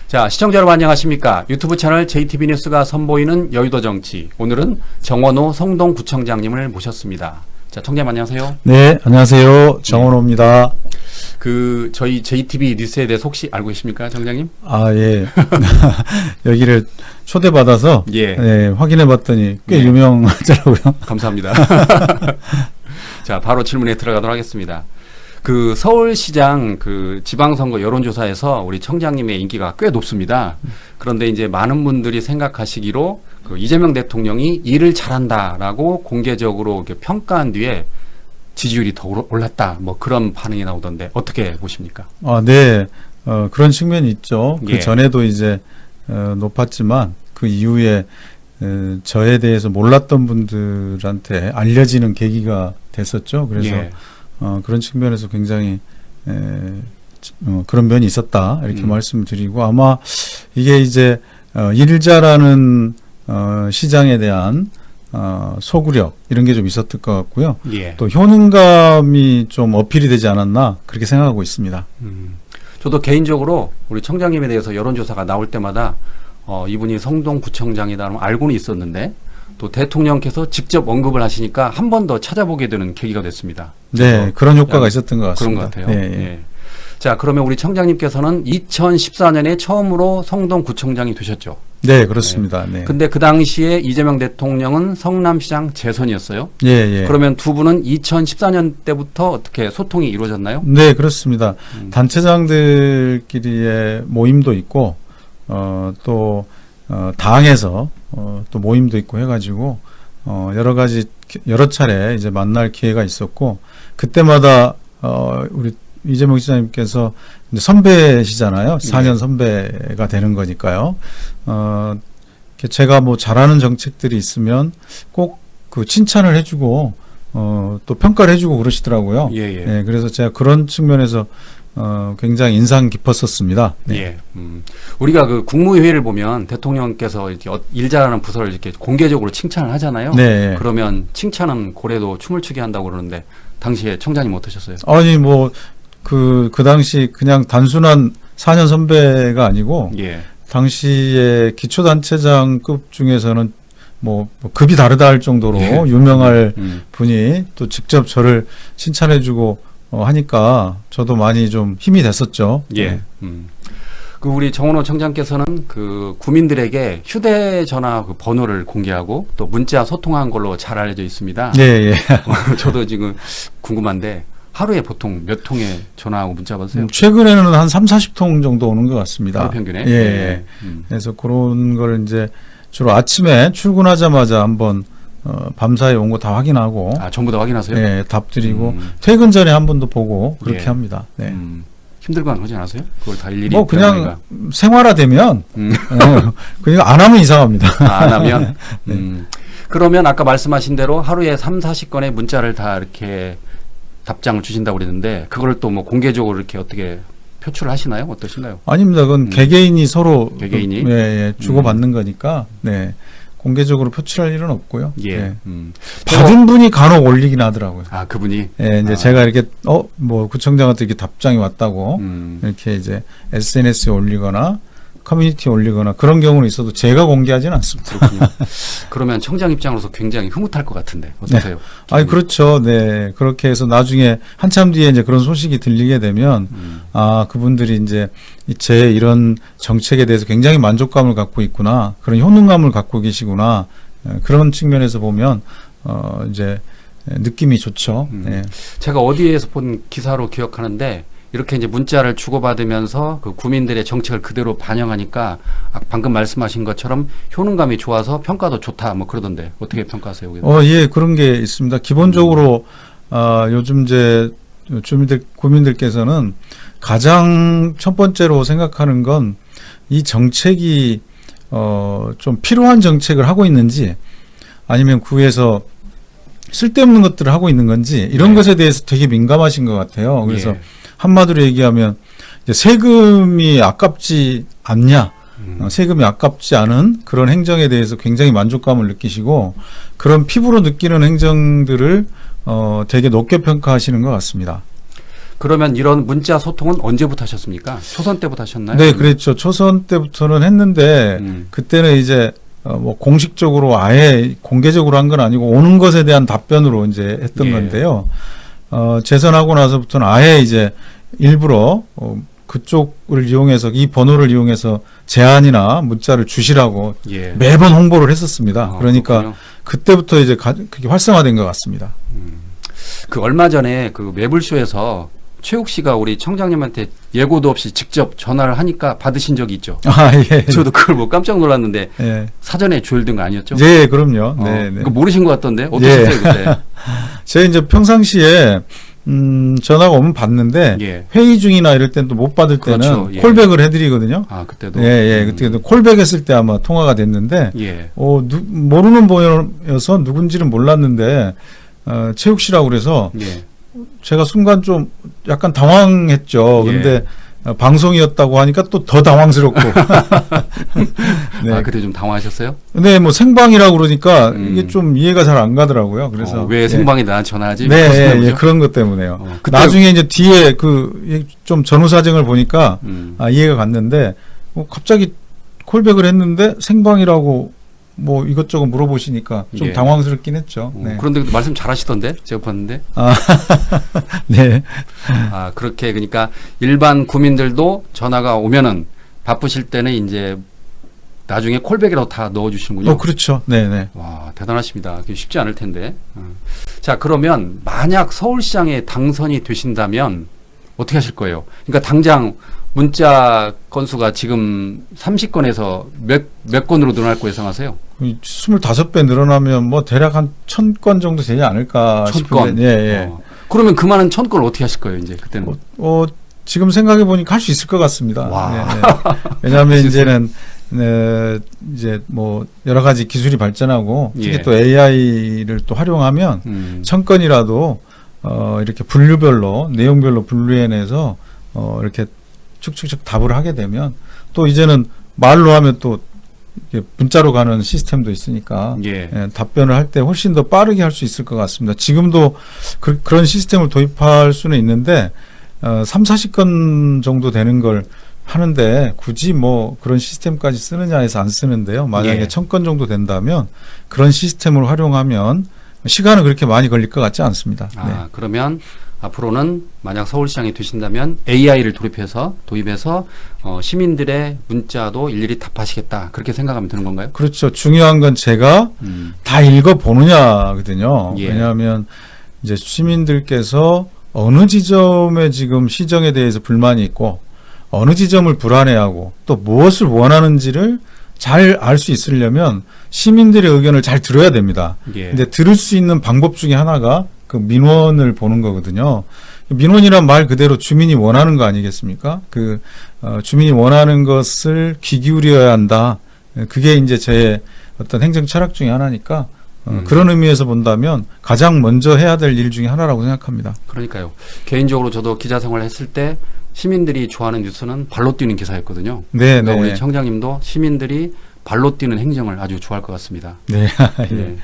자, 시청자 여러분 안녕하십니까? 유튜브 채널 JTB 뉴스가 선보이는 여의도 정치. 오늘은 정원호 성동구청장님을 모셨습니다. 자, 청장님 안녕하세요. 네, 안녕하세요. 정원호입니다. 저희 JTB 뉴스에 대해서 혹시 알고 계십니까, 청장님? 아, 예. 여기를 초대받아서 예. 네, 확인해 봤더니 꽤 네. 유명하더라고요. 감사합니다. 자, 바로 질문에 들어가도록 하겠습니다. 서울시장 지방선거 여론조사에서 우리 청장님의 인기가 꽤 높습니다. 그런데 이제 많은 분들이 생각하시기로 이재명 대통령이 일을 잘한다라고 공개적으로 이렇게 평가한 뒤에 지지율이 더 올랐다. 뭐 그런 반응이 나오던데 어떻게 보십니까? 아, 네. 그런 측면이 있죠. 예. 그 전에도 이제 높았지만 그 이후에 저에 대해서 몰랐던 분들한테 알려지는 계기가 됐었죠. 그래서 예. 그런 측면에서 굉장히 그런 면이 있었다 이렇게 말씀을 드리고, 아마 이게 이제 일 잘하는 시장에 대한 소구력 이런 게 좀 있었을 것 같고요. 예. 또 효능감이 좀 어필이 되지 않았나 그렇게 생각하고 있습니다. 저도 개인적으로 우리 청장님에 대해서 여론조사가 나올 때마다 이분이 성동구청장이다 알고는 있었는데 또 대통령께서 직접 언급을 하시니까 한 번 더 찾아보게 되는 계기가 됐습니다. 네, 그런 효과가 있었던 것 같습니다. 그런 것 같아요. 네, 예. 예. 자, 그러면 우리 청장님께서는 2014년에 처음으로 성동구청장이 되셨죠. 네, 그렇습니다. 네. 근데 그 당시에 이재명 대통령은 성남시장 재선이었어요. 예, 예. 그러면 두 분은 2014년 때부터 어떻게 소통이 이루어졌나요? 네, 그렇습니다. 단체장들끼리의 모임도 있고, 또 당에서 또 모임도 있고 해가지고 여러 차례 이제 만날 기회가 있었고, 그때마다 우리 이재명 시장님께서 이제 선배시잖아요. 4년 선배가 되는 거니까요. 제가 뭐 잘하는 정책들이 있으면 꼭 그 칭찬을 해주고 또 평가를 해주고 그러시더라고요. 예, 예. 네, 그래서 제가 그런 측면에서 굉장히 인상 깊었었습니다. 네. 예. 우리가 국무회의를 보면 대통령께서 이렇게 일 잘하는 부서를 이렇게 공개적으로 칭찬을 하잖아요. 네. 그러면 칭찬은 고래도 춤을 추게 한다고 그러는데 당시에 청장님 어떠셨어요? 아니 뭐 그 당시 그냥 단순한 4년 선배가 아니고 예. 당시에 기초단체장급 중에서는 뭐 급이 다르다 할 정도로 예. 유명할 분이 또 직접 저를 칭찬해주고 하니까 저도 많이 좀 힘이 됐었죠. 예. 네. 우리 정원호 청장께서는 구민들에게 휴대전화 번호를 공개하고 또 문자 소통한 걸로 잘 알려져 있습니다. 예, 예. 저도 지금 궁금한데 하루에 보통 몇 통의 전화하고 문자 받으세요? 최근에는 한 3, 40통 정도 오는 것 같습니다. 하루 평균에? 예. 예. 그래서 그런 걸 이제 주로 아침에 출근하자마자 한번 밤사이에 온 거 다 확인하고, 전부 다 확인하세요? 네, 답 드리고 퇴근 전에 한 번 더 보고 그렇게 예. 합니다. 네. 힘들거나 그러지 않으세요? 그걸 다 일일이 뭐 그냥 병원이가. 생활화되면 그냥 안 하면 이상합니다. 안 하면? 그러면 아까 말씀하신 대로 하루에 3, 40건의 문자를 다 이렇게 답장을 주신다고 그랬는데 그걸 또 뭐 공개적으로 이렇게 어떻게 표출을 하시나요? 어떠신가요? 아닙니다. 그건 개개인이 서로 개개인이? 주고받는 거니까 네. 공개적으로 표출할 일은 없고요. 예. 네. 받은 분이 간혹 올리긴 하더라고요. 그분이? 예, 이제 제가 이렇게 뭐 구청장한테 이렇게 답장이 왔다고 이렇게 이제 SNS에 올리거나 커뮤니티에 올리거나 그런 경우는 있어도 제가 공개하지는 않습니다. 그렇군요. 그러면 청장 입장으로서 굉장히 흐뭇할 것 같은데 어떠세요? 네. 아니 그렇죠. 네, 그렇게 해서 나중에 한참 뒤에 이제 그런 소식이 들리게 되면 그분들이 이제 제 이런 정책에 대해서 굉장히 만족감을 갖고 있구나, 그런 효능감을 갖고 계시구나, 그런 측면에서 보면 이제 느낌이 좋죠. 네. 제가 어디에서 본 기사로 기억하는데 이렇게 이제 문자를 주고받으면서 구민들의 정책을 그대로 반영하니까 방금 말씀하신 것처럼 효능감이 좋아서 평가도 좋다 뭐 그러던데 어떻게 평가하세요? 예, 그런 게 있습니다. 기본적으로 요즘 이제 구민들께서는 가장 첫 번째로 생각하는 건 이 정책이 좀 필요한 정책을 하고 있는지 아니면 구에서 쓸데없는 것들을 하고 있는 건지 이런 것에 대해서 되게 민감하신 것 같아요. 그래서 한마디로 얘기하면 이제 세금이 아깝지 않냐, 세금이 아깝지 않은 그런 행정에 대해서 굉장히 만족감을 느끼시고 그런 피부로 느끼는 행정들을 되게 높게 평가하시는 것 같습니다. 그러면 이런 문자 소통은 언제부터 하셨습니까? 초선 때부터 하셨나요? 네, 그랬죠. 초선 때부터는 했는데 그때는 이제 뭐 공식적으로 아예 공개적으로 한 건 아니고 오는 것에 대한 답변으로 이제 했던 예. 건데요. 재선하고 나서부터는 아예 이제 일부러 그쪽을 이용해서 이 번호를 이용해서 제안이나 문자를 주시라고 예. 매번 홍보를 했었습니다. 그러니까 그렇군요. 그때부터 이제 그게 활성화된 것 같습니다. 그 얼마 전에 그 매불쇼에서 최욱 씨가 우리 청장님한테 예고도 없이 직접 전화를 하니까 받으신 적이 있죠. 아, 예. 저도 그걸 뭐 깜짝 놀랐는데 예. 사전에 조율된 거 아니었죠? 예, 그럼요. 네, 네. 그거 모르신 것 같던데 어떠셨어요 예. 그때? 제가 이제 평상시에 전화가 오면 받는데 예. 회의 중이나 이럴 땐 또 못 받을 때는 그렇죠. 예. 콜백을 해드리거든요. 아 그때도. 예, 예. 그때도 콜백했을 때 아마 통화가 됐는데 예. 모르는 번호여서 누군지는 몰랐는데 최욱 씨라고 그래서 예. 제가 순간 좀 약간 당황했죠. 예. 근데 방송이었다고 하니까 또 더 당황스럽고. 네. 아 그때 좀 당황하셨어요? 근데 뭐 생방이라고 그러니까 이게 좀 이해가 잘 안 가더라고요. 그래서 왜 예. 생방에 나한테 전화하지? 네, 그런 예, 거죠? 예, 그런 것 때문에요. 그때- 나중에 이제 뒤에 좀 전후 사정을 보니까 이해가 갔는데 갑자기 콜백을 했는데 생방이라고 뭐 이것저것 물어보시니까 좀 예. 당황스럽긴 했죠. 네. 그런데 말씀 잘하시던데 제가 봤는데. 네. 아 그렇게 그러니까 일반 구민들도 전화가 오면은 바쁘실 때는 이제 나중에 콜백이라도 다 넣어주시는군요. 그렇죠. 네, 네. 와 대단하십니다. 그게 쉽지 않을 텐데. 자 그러면 만약 서울시장에 당선이 되신다면 어떻게 하실 거예요? 그러니까 당장 문자 건수가 지금 30건에서 몇 건으로 늘어날 거 예상하세요? 25배 늘어나면 뭐 대략 한 1000건 정도 되지 않을까 1000건. 싶은데. 예, 예. 그러면 그 많은 1000건을 어떻게 하실 거예요, 이제 그때는? 지금 생각해 보니까 할 수 있을 것 같습니다. 와. 네, 네. 왜냐하면 이제는 이제 뭐 여러 가지 기술이 발전하고 특히 예. 또 AI를 또 활용하면 1000건이라도 이렇게 분류별로 내용별로 분류해내서 이렇게 축축축 답을 하게 되면 또 이제는 말로 하면 또 이렇게 문자로 가는 시스템도 있으니까 예. 답변을 할 때 훨씬 더 빠르게 할 수 있을 것 같습니다. 지금도 그런 시스템을 도입할 수는 있는데 3, 40건 정도 되는 걸 하는데 굳이 뭐 그런 시스템까지 쓰느냐 해서 안 쓰는데요. 만약에 예. 1000건 정도 된다면 그런 시스템을 활용하면 시간은 그렇게 많이 걸릴 것 같지 않습니다. 네. 그러면 앞으로는 만약 서울시장이 되신다면 AI를 도입해서 시민들의 문자도 일일이 답하시겠다. 그렇게 생각하면 되는 건가요? 그렇죠. 중요한 건 제가 다 읽어보느냐거든요. 예. 왜냐하면 이제 시민들께서 어느 지점에 지금 시정에 대해서 불만이 있고 어느 지점을 불안해하고 또 무엇을 원하는지를 잘 알 수 있으려면 시민들의 의견을 잘 들어야 됩니다. 예. 근데 들을 수 있는 방법 중에 하나가 그 민원을 보는 거거든요. 민원이란 말 그대로 주민이 원하는 거 아니겠습니까? 주민이 원하는 것을 귀 기울여야 한다. 그게 이제 제 어떤 행정 철학 중에 하나니까 그런 의미에서 본다면 가장 먼저 해야 될 일 중에 하나라고 생각합니다. 그러니까요. 개인적으로 저도 기자 생활을 했을 때 시민들이 좋아하는 뉴스는 발로 뛰는 기사였거든요. 네, 그러니까 네. 우리 청장님도 시민들이 발로 뛰는 행정을 아주 좋아할 것 같습니다. 네. 네.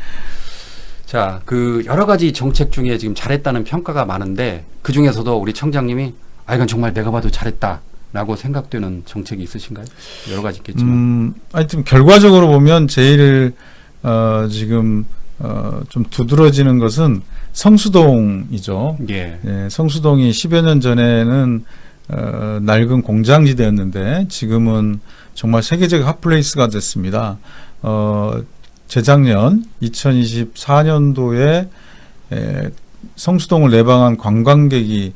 자, 여러 가지 정책 중에 지금 잘했다는 평가가 많은데 그 중에서도 우리 청장님이 이건 정말 내가 봐도 잘했다라고 생각되는 정책이 있으신가요? 여러 가지 있겠지만. 하여튼 결과적으로 보면 제일 지금 좀 두드러지는 것은 성수동이죠. 예. 예, 성수동이 10여 년 전에는 낡은 공장지대였는데 지금은 정말 세계적 핫플레이스가 됐습니다. 재작년 2024년도에 성수동을 내방한 관광객이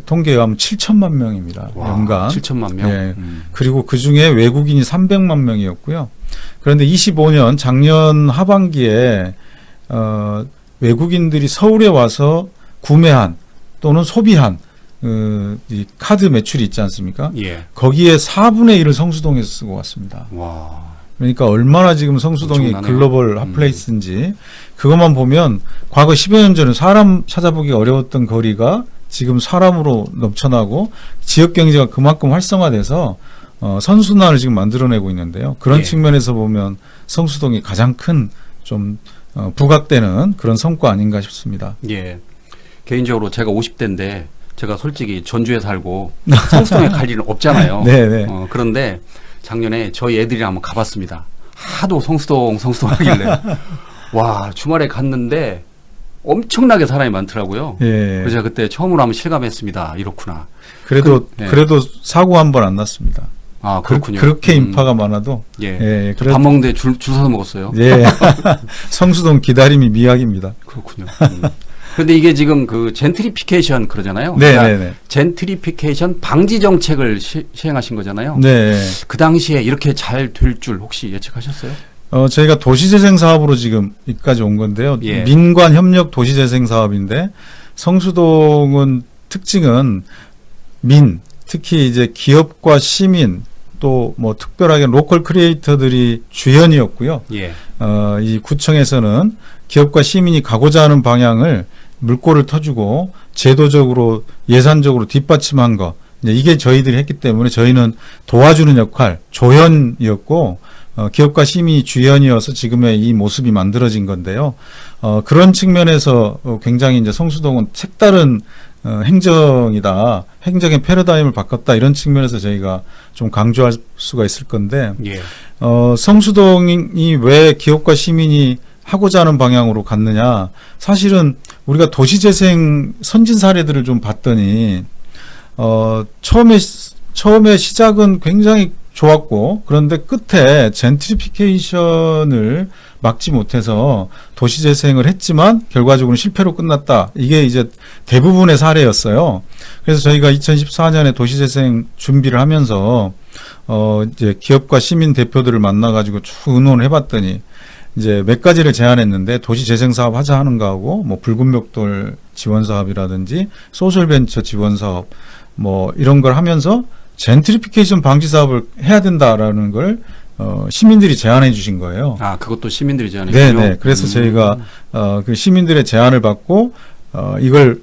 통계에 의하면 7천만 명입니다. 와, 연간. 7천만 명. 예. 그리고 그 중에 외국인이 300만 명이었고요. 그런데 25년 작년 하반기에 외국인들이 서울에 와서 구매한 또는 소비한 이 카드 매출이 있지 않습니까? 예. 거기에 4분의 1을 성수동에서 쓰고 왔습니다. 와. 그러니까 얼마나 지금 성수동이 엄청나네요. 글로벌 핫플레이스인지 그것만 보면 과거 10여 년 전에 사람 찾아보기 어려웠던 거리가 지금 사람으로 넘쳐나고 지역 경제가 그만큼 활성화돼서 선순환을 지금 만들어내고 있는데요. 그런 예. 측면에서 보면 성수동이 가장 큰 좀 부각되는 그런 성과 아닌가 싶습니다. 예. 개인적으로 제가 50대인데 제가 솔직히 전주에 살고 성수동에 갈 일은 없잖아요. 네네. 그런데 작년에 저희 애들이랑 한번 가봤습니다. 하도 성수동 하길래 와 주말에 갔는데 엄청나게 사람이 많더라고요. 예. 그래서 제가 그때 처음으로 한번 실감했습니다. 이렇구나. 그래도 사고 한 번 안 났습니다. 아 그렇군요. 그렇게 인파가 많아도 예. 밥 먹는데 줄 서서 먹었어요. 예. 성수동 기다림이 미약입니다. 그렇군요. 그런데 이게 지금 그 젠트리피케이션 그러잖아요. 네네네. 그러니까 젠트리피케이션 방지 정책을 시행하신 거잖아요. 네. 그 당시에 이렇게 잘 될 줄 혹시 예측하셨어요? 저희가 도시재생 사업으로 지금 여기까지 온 건데요. 예. 민관 협력 도시재생 사업인데 성수동은 특징은 특히 이제 기업과 시민 또 뭐 특별하게 로컬 크리에이터들이 주연이었고요. 예. 이 구청에서는 기업과 시민이 가고자 하는 방향을 물꼬를 터주고 제도적으로 예산적으로 뒷받침한 거 이게 저희들이 했기 때문에 저희는 도와주는 역할 조연이었고 기업과 시민이 주연이어서 지금의 이 모습이 만들어진 건데요. 그런 측면에서 굉장히 이제 성수동은 색다른 행정이다. 행정의 패러다임을 바꿨다. 이런 측면에서 저희가 좀 강조할 수가 있을 건데 예. 성수동이 왜 기업과 시민이 하고자 하는 방향으로 갔느냐. 사실은 우리가 도시재생 선진 사례들을 좀 봤더니 처음에 시작은 굉장히 좋았고 그런데 끝에 젠트리피케이션을 막지 못해서 도시재생을 했지만 결과적으로 실패로 끝났다. 이게 이제 대부분의 사례였어요. 그래서 저희가 2014년에 도시재생 준비를 하면서 이제 기업과 시민 대표들을 만나가지고 쭉 의논을 해봤더니 이제 몇 가지를 제안했는데 도시재생 사업 하자 하는 거하고 뭐 붉은 벽돌 지원 사업이라든지 소셜벤처 지원 사업 뭐 이런 걸 하면서 젠트리피케이션 방지 사업을 해야 된다라는 걸 시민들이 제안해 주신 거예요. 아, 그것도 시민들이 제안했군요. 네네. 그래서 저희가 그 시민들의 제안을 받고 이걸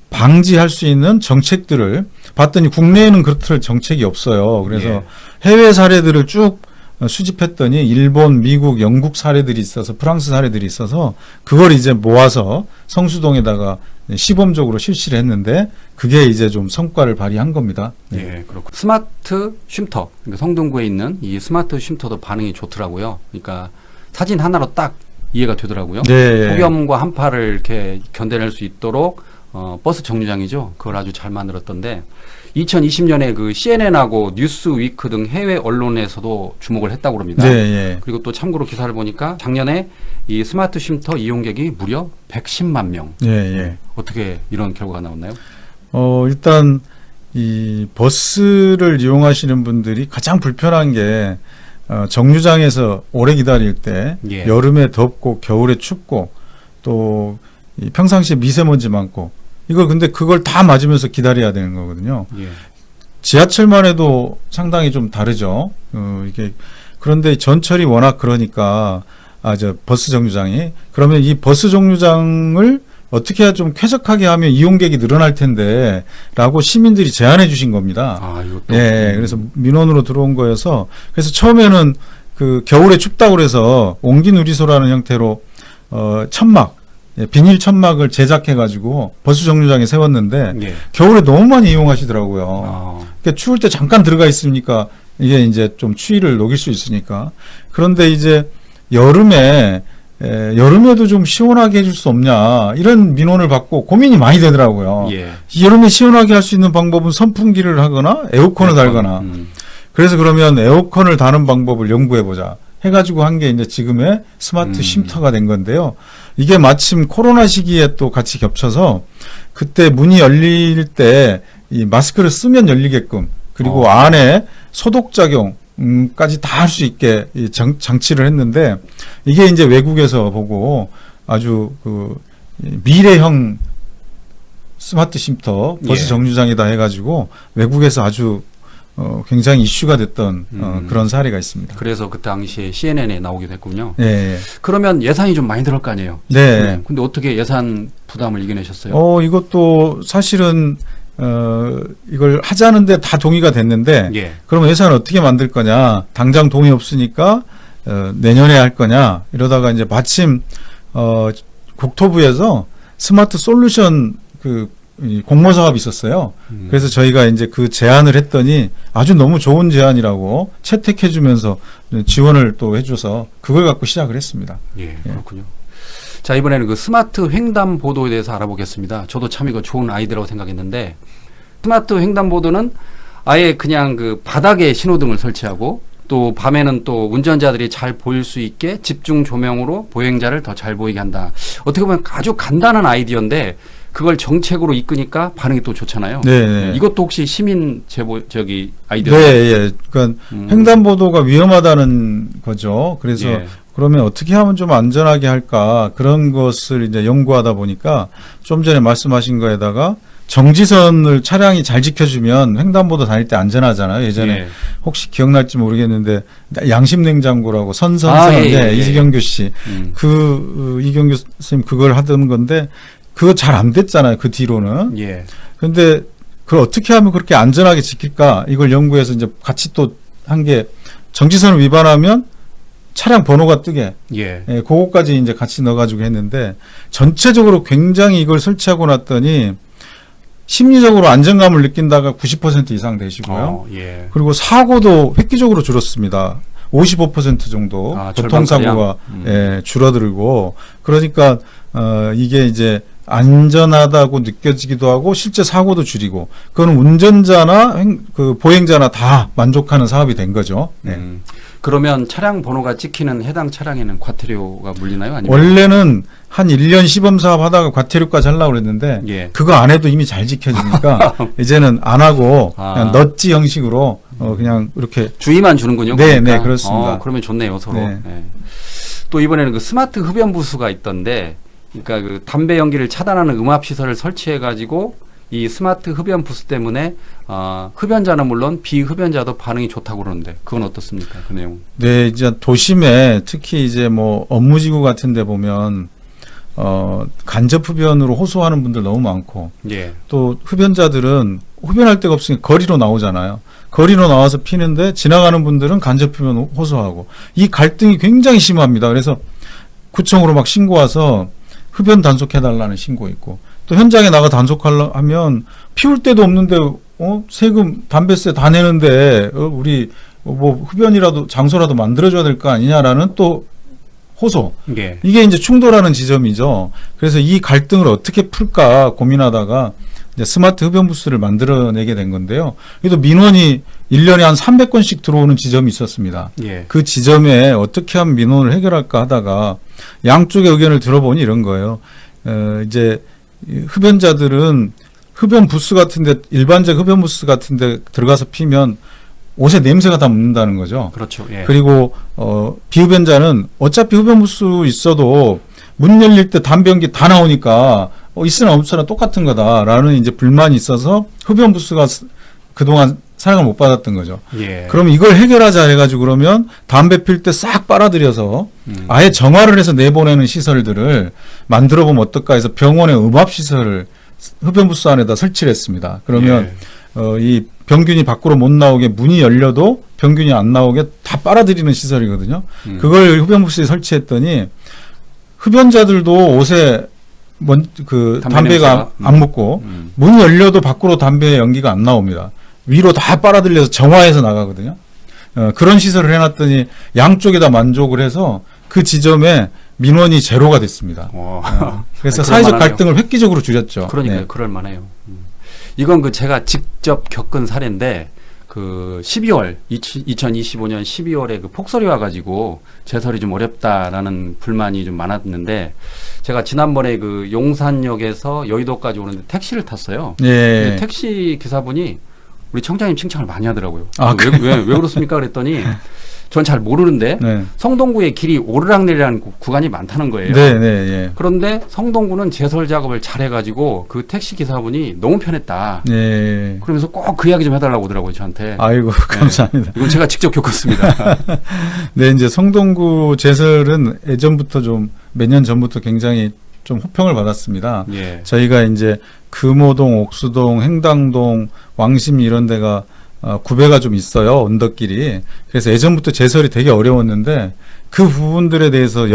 방지할 수 있는 정책들을 봤더니 국내에는 그렇듯 정책이 없어요. 그래서 예. 해외 사례들을 쭉 수집했더니 일본, 미국, 영국 사례들이 있어서 프랑스 사례들이 있어서 그걸 이제 모아서 성수동에다가 시범적으로 실시를 했는데 그게 이제 좀 성과를 발휘한 겁니다. 예, 그렇고 스마트 쉼터, 그러니까 성동구에 있는 이 스마트 쉼터도 반응이 좋더라고요. 그러니까 사진 하나로 딱 이해가 되더라고요. 네. 폭염과 한파를 이렇게 견뎌낼 수 있도록 버스 정류장이죠. 그걸 아주 잘 만들었던데 2020년에 그 CNN하고 뉴스위크 등 해외 언론에서도 주목을 했다고 합니다. 네, 예. 그리고 또 참고로 기사를 보니까 작년에 이 스마트 쉼터 이용객이 무려 110만 명. 예, 예. 어떻게 이런 결과가 나왔나요? 일단 이 버스를 이용하시는 분들이 가장 불편한 게 정류장에서 오래 기다릴 때 예. 여름에 덥고 겨울에 춥고 또 이 평상시에 미세먼지 많고 이걸 근데 그걸 다 맞으면서 기다려야 되는 거거든요. 예. 지하철만 해도 상당히 좀 다르죠. 이게 그런데 전철이 워낙 그러니까 버스 정류장이 그러면 이 버스 정류장을 어떻게 해야 좀 쾌적하게 하면 이용객이 늘어날 텐데라고 시민들이 제안해 주신 겁니다. 아, 이것도. 예, 그래서 민원으로 들어온 거여서 그래서 처음에는 그 겨울에 춥다고 그래서 옹기 누리소라는 형태로 천막 비닐 천막을 제작해 가지고 버스 정류장에 세웠는데 예. 겨울에 너무 많이 이용하시더라고요. 아, 그러니까 추울 때 잠깐 들어가 있으니까 이게 이제 좀 추위를 녹일 수 있으니까 그런데 이제 여름에도 좀 시원하게 해줄 수 없냐 이런 민원을 받고 고민이 많이 되더라고요. 예. 여름에 시원하게 할 수 있는 방법은 선풍기를 하거나 에어컨을 달거나 그래서 그러면 에어컨을 다는 방법을 연구해 보자 해가지고 한 게 이제 지금의 스마트 쉼터가 된 건데요. 이게 마침 코로나 시기에 또 같이 겹쳐서 그때 문이 열릴 때 이 마스크를 쓰면 열리게끔 그리고 안에 소독 작용까지 다 할 수 있게 이 장치를 했는데 이게 이제 외국에서 보고 아주 그 미래형 스마트 쉼터 버스 예. 정류장이다 해가지고 외국에서 아주 굉장히 이슈가 됐던 그런 사례가 있습니다. 그래서 그 당시에 CNN에 나오기도 했군요. 네. 그러면 예산이 좀 많이 들을 거 아니에요? 네. 근데 어떻게 예산 부담을 이겨내셨어요? 이것도 사실은 이걸 하자는데 다 동의가 됐는데 예. 그러면 예산을 어떻게 만들 거냐? 당장 돈이 없으니까 내년에 할 거냐? 이러다가 이제 마침 국토부에서 스마트 솔루션 그 이 공모 사업이 있었어요. 그래서 저희가 이제 그 제안을 했더니 아주 너무 좋은 제안이라고 채택해주면서 지원을 또 해줘서 그걸 갖고 시작을 했습니다. 예, 그렇군요. 자, 이번에는 그 스마트 횡단 보도에 대해서 알아보겠습니다. 저도 참 이거 좋은 아이디어라고 생각했는데, 스마트 횡단 보도는 아예 그냥 그 바닥에 신호등을 설치하고 또 밤에는 또 운전자들이 잘 보일 수 있게 집중 조명으로 보행자를 더 잘 보이게 한다. 어떻게 보면 아주 간단한 아이디어인데 그걸 정책으로 이끄니까 반응이 또 좋잖아요. 네. 이것도 혹시 시민 아이디어? 네, 예. 그러니까 횡단보도가 위험하다는 거죠. 그래서 예. 그러면 어떻게 하면 좀 안전하게 할까 그런 것을 이제 연구하다 보니까 좀 전에 말씀하신 거에다가 정지선을 차량이 잘 지켜주면 횡단보도 다닐 때 안전하잖아요. 예전에 예. 혹시 기억날지 모르겠는데 양심냉장고라고 예. 이경규 씨 이경규 선생님 그걸 하던 건데 그거 잘 안 됐잖아요. 그 뒤로는. 예. 근데 그걸 어떻게 하면 그렇게 안전하게 지킬까 이걸 연구해서 이제 같이 또 한 게 정지선을 위반하면 차량 번호가 뜨게 예. 그거까지 이제 같이 넣어가지고 했는데 전체적으로 굉장히 이걸 설치하고 났더니 심리적으로 안정감을 느낀다가 90% 이상 되시고요. 예. 그리고 사고도 획기적으로 줄었습니다. 55% 정도 교통사고가 줄어들고 그러니까 이게 이제 안전하다고 느껴지기도 하고 실제 사고도 줄이고 그건 운전자나 그 보행자나 다 만족하는 사업이 된 거죠. 네. 그러면 차량 번호가 찍히는 해당 차량에는 과태료가 물리나요? 아니면 원래는 한 1년 시범 사업 하다가 과태료까지 하려고 그랬는데 예. 그거 안 해도 이미 잘 지켜지니까 이제는 안 하고 그냥 넛지 형식으로 그냥 이렇게 주의만 주는군요. 네, 그러니까. 네, 그렇습니다. 그러면 좋네요, 서로. 네. 네. 또 이번에는 그 스마트 흡연 부스가 있던데, 그러니까 그 담배 연기를 차단하는 음압 시설을 설치해 가지고 이 스마트 흡연 부스 때문에 흡연자는 물론 비흡연자도 반응이 좋다고 그러는데 그건 어떻습니까? 그 내용. 네, 이제 도심에 특히 이제 뭐 업무지구 같은 데 보면 간접 흡연으로 호소하는 분들 너무 많고 예. 또 흡연자들은 흡연할 데가 없으니까 거리로 나오잖아요. 거리로 나와서 피는데 지나가는 분들은 간접 흡연 호소하고 이 갈등이 굉장히 심합니다. 그래서 구청으로 막 신고 와서 흡연 단속해달라는 신고 있고 또 현장에 나가 단속하려 하면 피울 데도 없는데 세금 담배세 다 내는데 우리 뭐 흡연이라도 장소라도 만들어줘야 될 거 아니냐라는 또 호소. 예. 이게 이제 충돌하는 지점이죠. 그래서 이 갈등을 어떻게 풀까 고민하다가 이제 스마트 흡연 부스를 만들어내게 된 건데요. 그래도 민원이 1년에 한 300건씩 들어오는 지점이 있었습니다. 예. 그 지점에 어떻게 하면 민원을 해결할까 하다가 양쪽의 의견을 들어보니 이런 거예요. 이제 흡연자들은 흡연 부스 같은데 일반적 흡연 부스 같은데 들어가서 피면 옷에 냄새가 다 묻는다는 거죠. 그렇죠. 예. 그리고 비흡연자는 어차피 흡연 부스 있어도 문 열릴 때 담배 연기 다 나오니까 있으나 없으나 똑같은 거다라는 이제 불만이 있어서 흡연 부스가 그동안 사랑을 못 받았던 거죠. 예. 그럼 이걸 해결하자 해가지고 그러면 담배 필 때 싹 빨아들여서 아예 정화를 해서 내보내는 시설들을 만들어 보면 어떨까 해서 병원의 음압 시설을 흡연 부스 안에다 설치를 했습니다. 그러면 이 병균이 밖으로 못 나오게 문이 열려도 병균이 안 나오게 다 빨아들이는 시설이거든요. 그걸 흡연 부스에 설치했더니 흡연자들도 옷에 담배가 안 묻고 문이 열려도 밖으로 담배 연기가 안 나옵니다. 위로 다 빨아들여서 정화해서 나가거든요. 그런 시설을 해놨더니 양쪽에다 만족을 해서 그 지점에 민원이 제로가 됐습니다. 그래서 사회적 갈등을 획기적으로 줄였죠. 그러니까요. 네. 그럴만해요. 이건 그 제가 직접 겪은 사례인데 그 2025년 12월에 그 폭설이 와가지고 제설이 좀 어렵다라는 불만이 좀 많았는데 제가 지난번에 그 용산역에서 여의도까지 오는데 택시를 탔어요. 예. 근데 택시 기사분이 우리 청장님 칭찬을 많이 하더라고요. 왜 그렇습니까? 그랬더니 전 잘 모르는데 네. 성동구에 길이 오르락내리락 구간이 많다는 거예요. 네, 네, 예. 그런데 성동구는 제설 작업을 잘 해가지고 그 택시 기사분이 너무 편했다. 네. 그러면서 꼭 그 이야기 좀 해달라고 하더라고요, 저한테. 아이고, 감사합니다. 이건 제가 직접 겪었습니다. 네, 이제 성동구 제설은 예전부터 좀 몇 년 전부터 굉장히 좀 호평을 받았습니다. 예. 저희가 이제 금호동, 옥수동, 행당동, 왕심 이런 데가 구배가 좀 있어요. 언덕길이. 그래서 예전부터 제설이 되게 어려웠는데 그 부분들에 대해서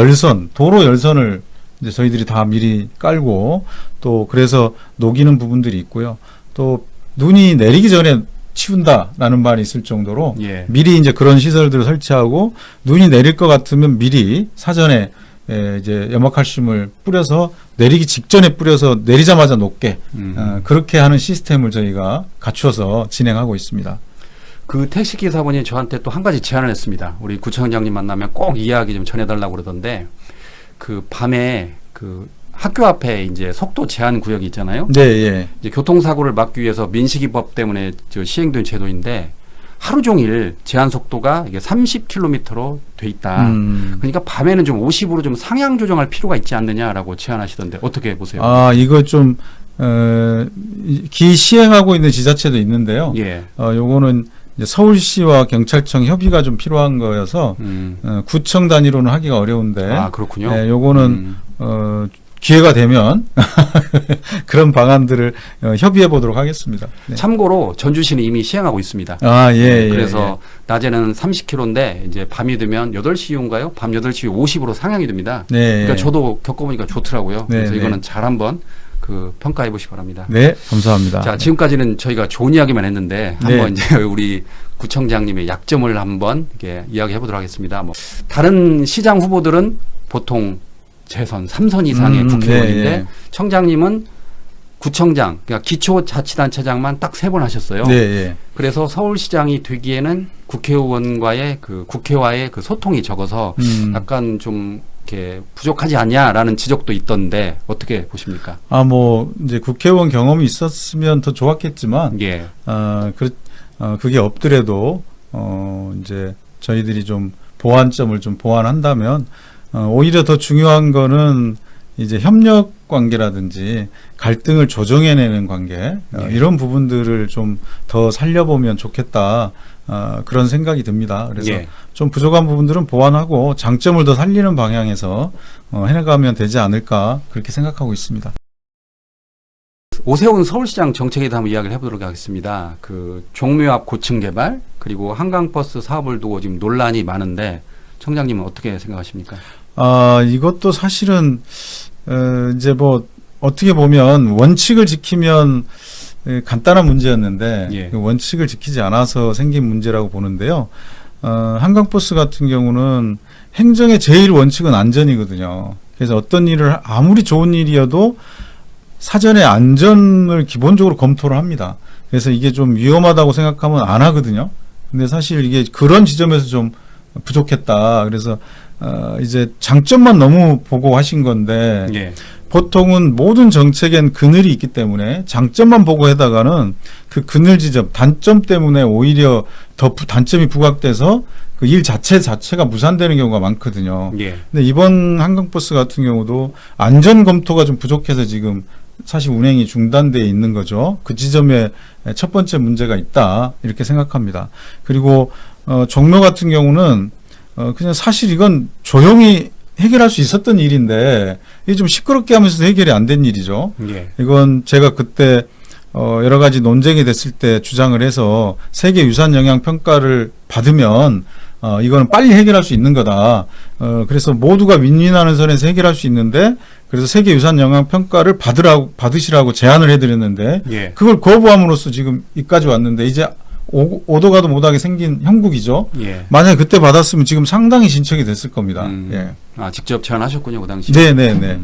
도로 열선을 이제 저희들이 다 미리 깔고 또 그래서 녹이는 부분들이 있고요. 또 눈이 내리기 전에 치운다라는 말이 있을 정도로 예. 미리 이제 그런 시설들을 설치하고 눈이 내릴 것 같으면 미리 사전에 이제 염화칼슘을 뿌려서 내리기 직전에 뿌려서 내리자마자 녹게 그렇게 하는 시스템을 저희가 갖춰서 진행하고 있습니다. 그 택시 기사분이 저한테 또 한 가지 제안을 했습니다. 우리 구청장님 만나면 꼭 이야기 좀 전해달라고 그러던데 그 밤에 그 학교 앞에 이제 속도 제한 구역이 있잖아요. 네, 예. 이제 교통사고를 막기 위해서 민식이법 때문에 시행된 제도인데 하루 종일 제한 속도가 이게 30km로 돼 있다. 그러니까 밤에는 좀 50으로 좀 상향 조정할 필요가 있지 않느냐라고 제안하시던데 어떻게 보세요? 아, 이거 좀 시행하고 있는 지자체도 있는데요. 예. 요거는 이제 서울시와 경찰청 협의가 좀 필요한 거여서 구청 단위로는 하기가 어려운데. 아, 그렇군요. 네, 요거는 기회가 되면 그런 방안들을 협의해 보도록 하겠습니다. 네. 참고로 전주시는 이미 시행하고 있습니다. 아, 예, 예. 그래서 낮에는 30km인데 이제 밤이 되면 8시 이후인가요? 밤 8시 이후 50으로 상향이 됩니다. 네. 그러니까 저도 겪어보니까 좋더라고요. 네, 그래서 네. 이거는 잘 한번 그 평가해 보시기 바랍니다. 네, 감사합니다. 자, 지금까지는 저희가 좋은 이야기만 했는데 네. 한번 이제 우리 구청장님의 약점을 한번 이렇게 이야기해 보도록 하겠습니다. 뭐 다른 시장 후보들은 보통 재선 3선 이상의 국회의원인데 네, 네. 청장님은 구청장, 그러니까 기초자치단체장만 딱 3번 하셨어요. 네, 예. 그래서 서울시장이 되기에는 국회의원과의 그 국회와의 그 소통이 적어서 약간 좀 이렇게 부족하지 않냐라는 지적도 있던데 어떻게 보십니까? 아, 뭐 이제 국회의원 경험이 있었으면 더 좋았겠지만 예. 그게 없더라도 이제 저희들이 좀 보완점을 좀 보완한다면 오히려 더 중요한 거는 이제 협력 관계라든지 갈등을 조정해내는 관계 이런 부분들을 좀 더 살려보면 좋겠다 그런 생각이 듭니다. 그래서 예. 좀 부족한 부분들은 보완하고 장점을 더 살리는 방향에서 해나가면 되지 않을까 그렇게 생각하고 있습니다. 오세훈 서울시장 정책에 대한 이야기를 해보도록 하겠습니다. 그 종묘 앞 고층 개발 그리고 한강버스 사업을 두고 지금 논란이 많은데 청장님은 어떻게 생각하십니까? 아, 이것도 사실은 이제 뭐 어떻게 보면 원칙을 지키면 간단한 문제였는데 예. 그 원칙을 지키지 않아서 생긴 문제라고 보는데요. 한강버스 같은 경우는 행정의 제일 원칙은 안전이거든요. 그래서 어떤 일을 아무리 좋은 일이어도 사전에 안전을 기본적으로 검토를 합니다. 그래서 이게 좀 위험하다고 생각하면 안 하거든요. 근데 사실 이게 그런 지점에서 좀 부족했다. 그래서 이제 장점만 너무 보고 하신 건데 예. 보통은 모든 정책엔 그늘이 있기 때문에 장점만 보고 하다가는 그 그늘 지점, 단점 때문에 오히려 더 단점이 부각돼서 그 일 자체가 무산되는 경우가 많거든요. 예. 근데 이번 한강버스 같은 경우도 안전 검토가 좀 부족해서 지금 사실 운행이 중단돼 있는 거죠. 그 지점에 첫 번째 문제가 있다 이렇게 생각합니다. 그리고 종묘 같은 경우는 그냥 사실 이건 조용히 해결할 수 있었던 일인데 이게 좀 시끄럽게 하면서도 해결이 안 된 일이죠. 예. 이건 제가 그때 여러 가지 논쟁이 됐을 때 주장을 해서 세계 유산 영향 평가를 받으면 이거는 빨리 해결할 수 있는 거다. 그래서 모두가 윈윈하는 선에서 해결할 수 있는데 그래서 세계 유산 영향 평가를 받으시라고 제안을 해드렸는데 예. 그걸 거부함으로써 지금 이까지 왔는데 이제 오도 가도 못하게 생긴 형국이죠. 예. 만약에 그때 받았으면 지금 상당히 진척이 됐을 겁니다. 예. 아, 직접 제안하셨군요, 그 당시. 네네네.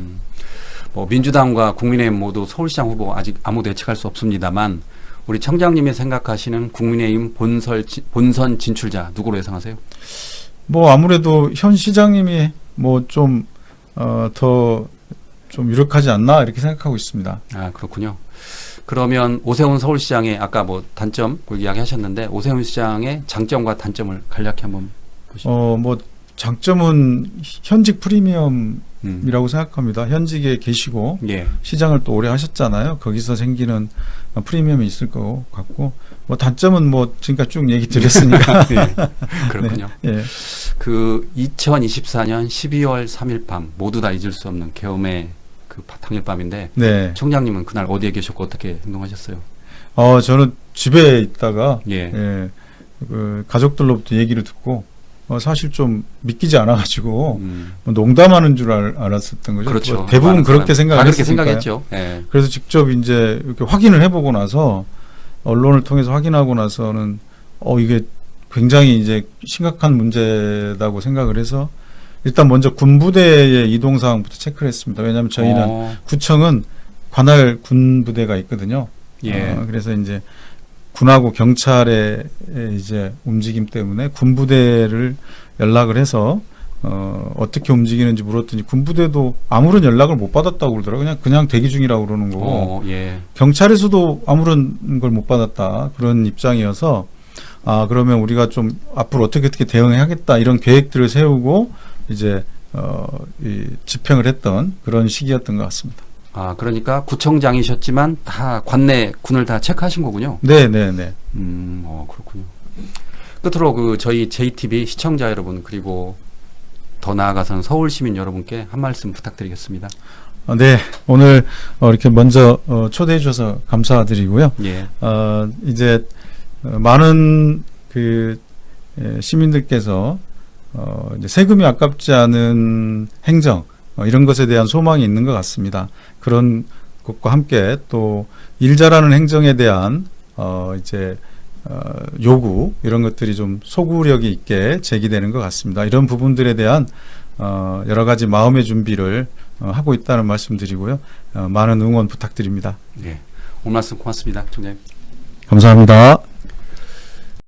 뭐 민주당과 국민의힘 모두 서울시장 후보 아직 아무도 예측할 수 없습니다만 우리 청장님이 생각하시는 국민의힘 본선 진출자 누구로 예상하세요? 뭐 아무래도 현 시장님이 뭐 좀 더 좀 유력하지 않나 이렇게 생각하고 있습니다. 아, 그렇군요. 그러면 오세훈 서울시장의 아까 뭐 단점 그 이야기하셨는데 오세훈 시장의 장점과 단점을 간략히 한번 보시죠. 뭐 장점은 현직 프리미엄이라고 생각합니다. 현직에 계시고 예. 시장을 또 오래 하셨잖아요. 거기서 생기는 프리미엄이 있을 것 같고 뭐 단점은 뭐 지금까지 쭉 얘기 드렸으니까 예. 그렇군요. 네. 예. 그 2024년 12월 3일 밤 모두 다 잊을 수 없는 계엄의 그 당일 밤인데 네. 청장님은 그날 어디에 계셨고 어떻게 행동하셨어요? 저는 집에 있다가 예. 그 가족들로부터 얘기를 듣고 사실 좀 믿기지 않아가지고 음. 농담하는 줄 알았었던 거죠. 그렇죠. 뭐 대부분 많은 그렇게 사람이 다 그렇게 생각했으니까요. 생각했죠. 예. 그래서 직접 이제 이렇게 확인을 해보고 나서 언론을 통해서 확인하고 나서는 이게 굉장히 이제 심각한 문제다고 생각을 해서 일단 먼저 군부대의 이동 사항부터 체크를 했습니다. 왜냐하면 저희는 구청은 관할 군부대가 있거든요. 예. 그래서 이제 군하고 경찰의 이제 움직임 때문에 군부대를 연락을 해서 어떻게 움직이는지 물었더니 군부대도 아무런 연락을 못 받았다고 그러더라고요. 그냥 대기 중이라고 그러는 거고 예. 경찰에서도 아무런 걸 못 받았다 그런 입장이어서 그러면 우리가 좀 앞으로 어떻게 대응해야겠다 이런 계획들을 세우고 이제 이 집행을 했던 그런 시기였던 것 같습니다. 그러니까 구청장이셨지만 다 관내 군을 다 체크하신 거군요. 네. 그렇군요. 끝으로 그 저희 JTB 시청자 여러분 그리고 더 나아가서는 서울 시민 여러분께 한 말씀 부탁드리겠습니다. 네, 오늘 이렇게 먼저 초대해 주셔서 감사드리고요. 예. 이제 많은 그 시민들께서 이제 세금이 아깝지 않은 행정 이런 것에 대한 소망이 있는 것 같습니다. 그런 것과 함께 또 일 잘하는 행정에 대한 이제 요구 이런 것들이 좀 소구력이 있게 제기되는 것 같습니다. 이런 부분들에 대한 여러 가지 마음의 준비를 하고 있다는 말씀드리고요. 많은 응원 부탁드립니다. 네. 오늘 말씀 고맙습니다, 총장님. 감사합니다.